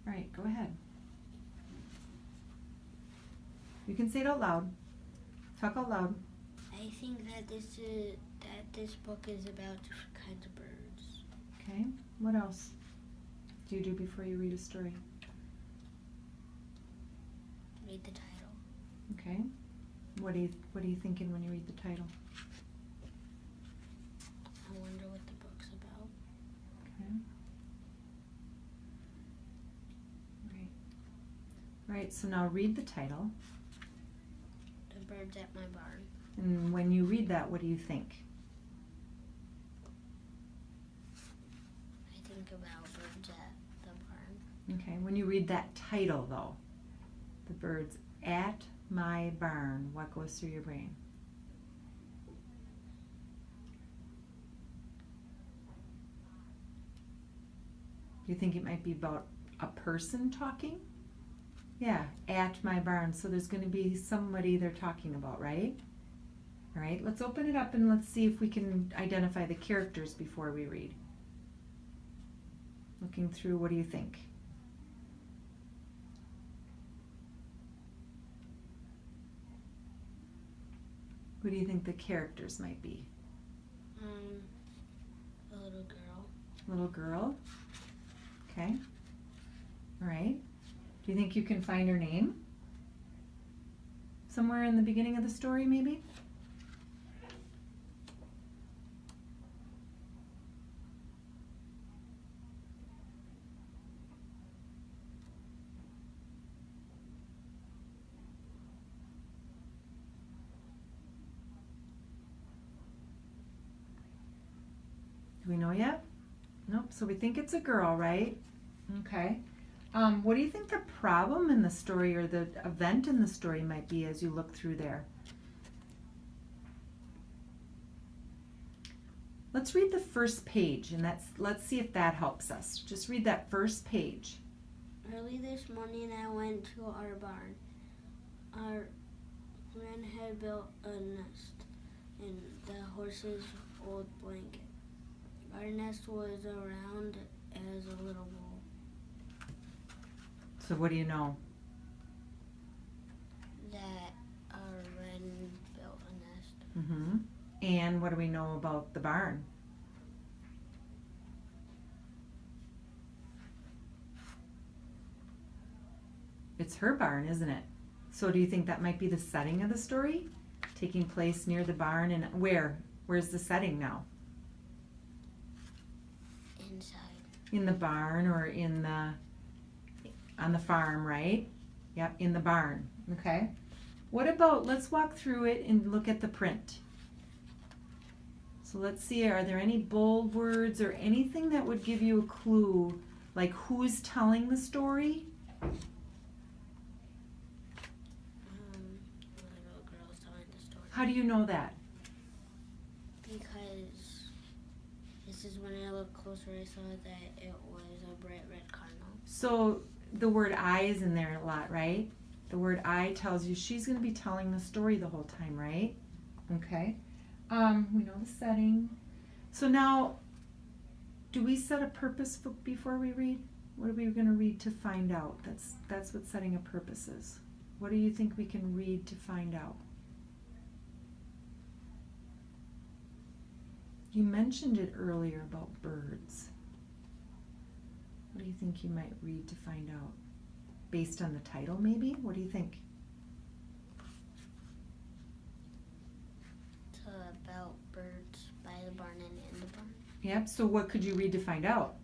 All right, go ahead. You can say it out loud. Talk out loud. I think that this book is about different kinds of birds. Okay. What else do you do before you read a story? Read the title. Okay. What are you thinking when you read the title? I wonder what the book's about. Okay. Right, so now read the title. The Birds at My Barn. And when you read that, what do you think? I think about birds at the barn. Okay, when you read that title though, the birds at my barn, what goes through your brain? Do you think it might be about a person talking? Yeah, at my barn. So there's going to be somebody they're talking about, right? All right, let's open it up and let's see if we can identify the characters before we read. Looking through, what do you think? Who do you think the characters might be? A little girl. Little girl? Okay. All right. Do you think you can find her name? Somewhere in the beginning of the story, maybe? Do we know yet? Nope. So we think it's a girl, right? Okay. What do you think the problem in the story or the event in the story might be as you look through there? Let's read the first page and let's see if that helps us. Just read that first page. Early this morning I went to our barn. Our wren had built a nest in the horse's old blanket. Our nest was round as a little bowl. So what do you know? That our wren built a nest. Mm-hmm. And what do we know about the barn? It's her barn, isn't it? So do you think that might be the setting of the story? Taking place near the barn, and where? Where's the setting now? Inside. In the barn or on the farm, right? Yep, in the barn. Okay. What about, let's walk through it and look at the print. So let's see, are there any bold words or anything that would give you a clue, like who's telling the story? The little girl's telling the story. How do you know that? Because this is when I looked closer, I saw that it was a bright red cardinal. So the word I is in there a lot, right? The word I tells you she's going to be telling the story the whole time, right? Okay. We know the setting. So now, do we set a purpose before we read? What are we going to read to find out? That's what setting a purpose is. What do you think we can read to find out? You mentioned it earlier about birds. What do you think you might read to find out? Based on the title, maybe? What do you think? It's about birds by the barn and in the barn. Yep, so what could you read to find out?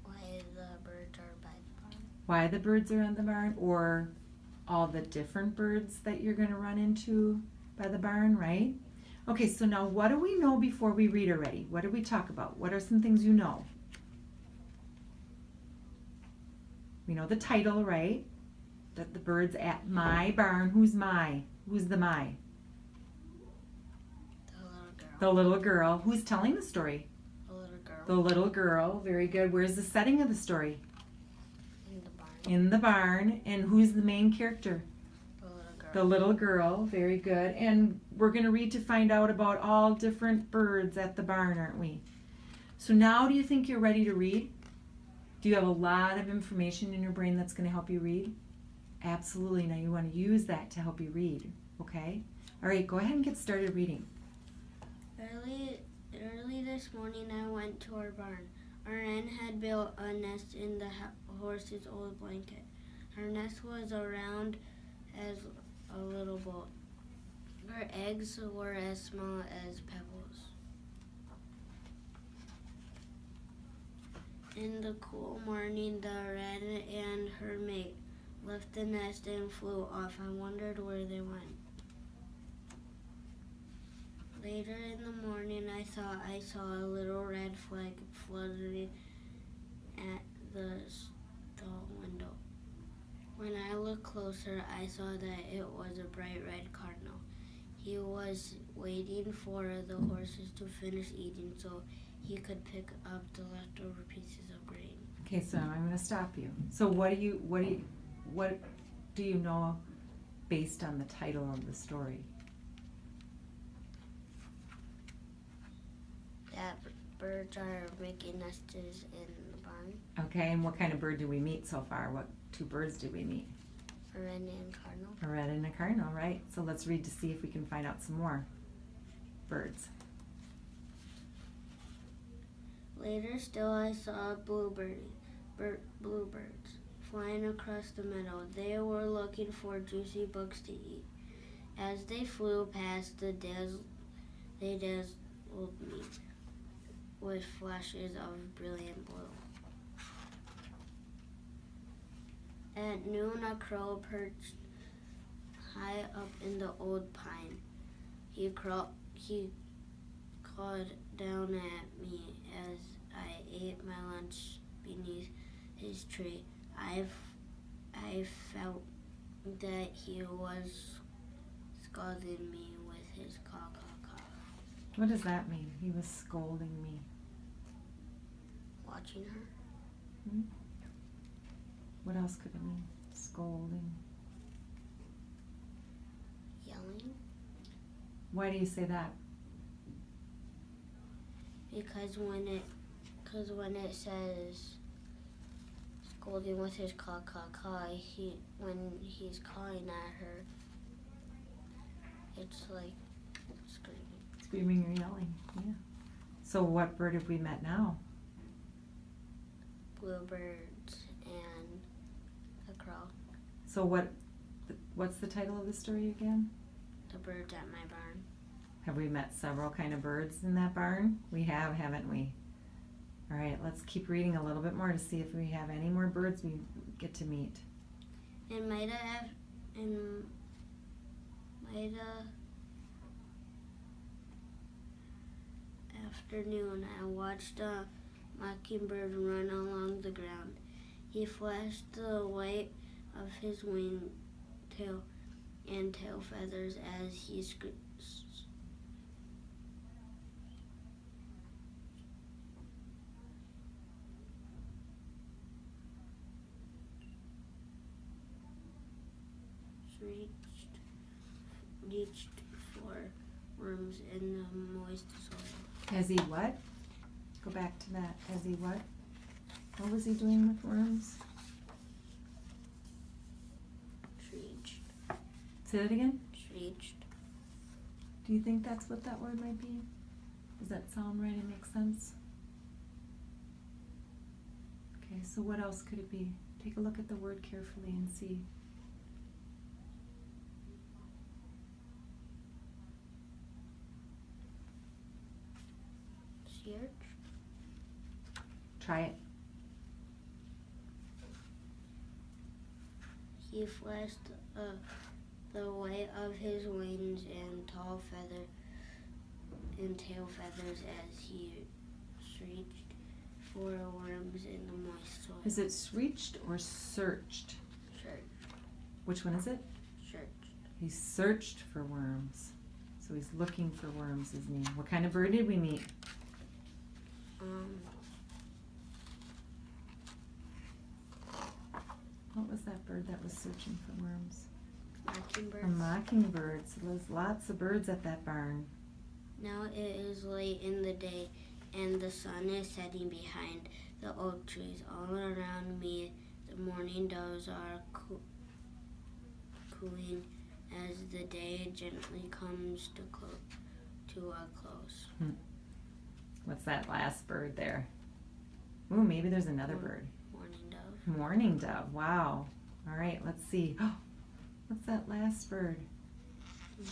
Why the birds are by the barn. Why the birds are in the barn, or all the different birds that you're going to run into by the barn, right? Okay, so now what do we know before we read already? What did we talk about? What are some things you know? We know the title, right? That the birds at my barn. Who's my? Who's the my? The little girl. The little girl. Who's telling the story? The little girl. The little girl. Very good. Where's the setting of the story? In the barn. In the barn. And who's the main character? The little girl. The little girl. Very good. And we're going to read to find out about all different birds at the barn, aren't we? So now do you think you're ready to read? Do you have a lot of information in your brain that's going to help you read? Absolutely. Now you want to use that to help you read, okay? All right, go ahead and get started reading. Early this morning, I went to our barn. Our hen had built a nest in the horse's old blanket. Her nest was round as a little boat. Her eggs were as small as pebbles. In the cool morning, the wren and her mate left the nest and flew off. I wondered where they went. Later in the morning, I thought I saw a little red flag fluttering at the stall window. When I looked closer, I saw that it was a bright red cardinal. He was waiting for the horses to finish eating so he could pick up the leftover pieces of grain. Okay, so I'm going to stop you. So what do you know based on the title of the story? That birds are making nests in the barn. Okay, and what kind of bird did we meet so far? What two birds did we meet? A wren and cardinal. A wren and a cardinal, right? So let's read to see if we can find out some more birds. Later still, I saw bluebirds flying across the meadow. They were looking for juicy bugs to eat. As they flew past, they dazzled me with flashes of brilliant blue. At noon, a crow perched high up in the old pine. He cawed down at me as I ate my lunch beneath his tree. I felt that he was scolding me with his caw-caw-caw. What does that mean? He was scolding me. Watching her. What else could it mean? Scolding. Yelling. Why do you say that? Because when it says scolding with his caw-caw-caw, when he's cawing at her, it's like screaming. Screaming or yelling, yeah. So what bird have we met now? Bluebirds and a crow. So what's the title of the story again? The birds at my barn. Have we met several kind of birds in that barn? We have, haven't we? All right, let's keep reading a little bit more to see if we have any more birds we get to meet. In afternoon, I watched a mockingbird run along the ground. He flashed the white of his wing tail and tail feathers as he reached for worms in the moist soil. Has he what? Go back to that. Has he what? What was he doing with worms? Reached. Say that again? Reached. Do you think that's what that word might be? Does that sound right and make sense? Okay, so what else could it be? Take a look at the word carefully and see. Search. Try it. He flashed the white of his wings and tail feathers as he reached for worms in the moist soil. Is it reached or searched? Searched. Which one is it? Searched. He searched for worms. So he's looking for worms, isn't he? What kind of bird did we meet? What was that bird that was searching for worms? Mockingbird. A mockingbird. So there's lots of birds at that barn. Now it is late in the day and the sun is setting behind the oak trees all around me. The morning doves are cooing as the day gently comes to a close. What's that last bird there? Ooh, maybe there's another bird. Morning dove. Morning dove. Wow. All right, let's see. What's that last bird?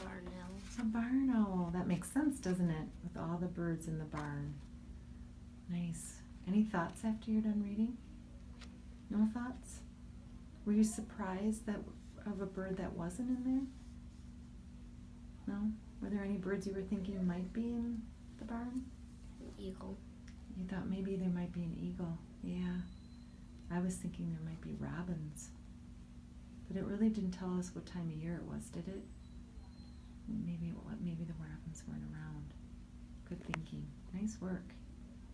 Barn owl. A barn owl. That makes sense, doesn't it? With all the birds in the barn. Nice. Any thoughts after you're done reading? No thoughts? Were you surprised of a bird that wasn't in there? No? Were there any birds you were thinking might be in the barn? An eagle. You thought maybe there might be an eagle. Yeah. I was thinking there might be robins. But it really didn't tell us what time of year it was, did it? Maybe the robins weren't around. Good thinking. Nice work.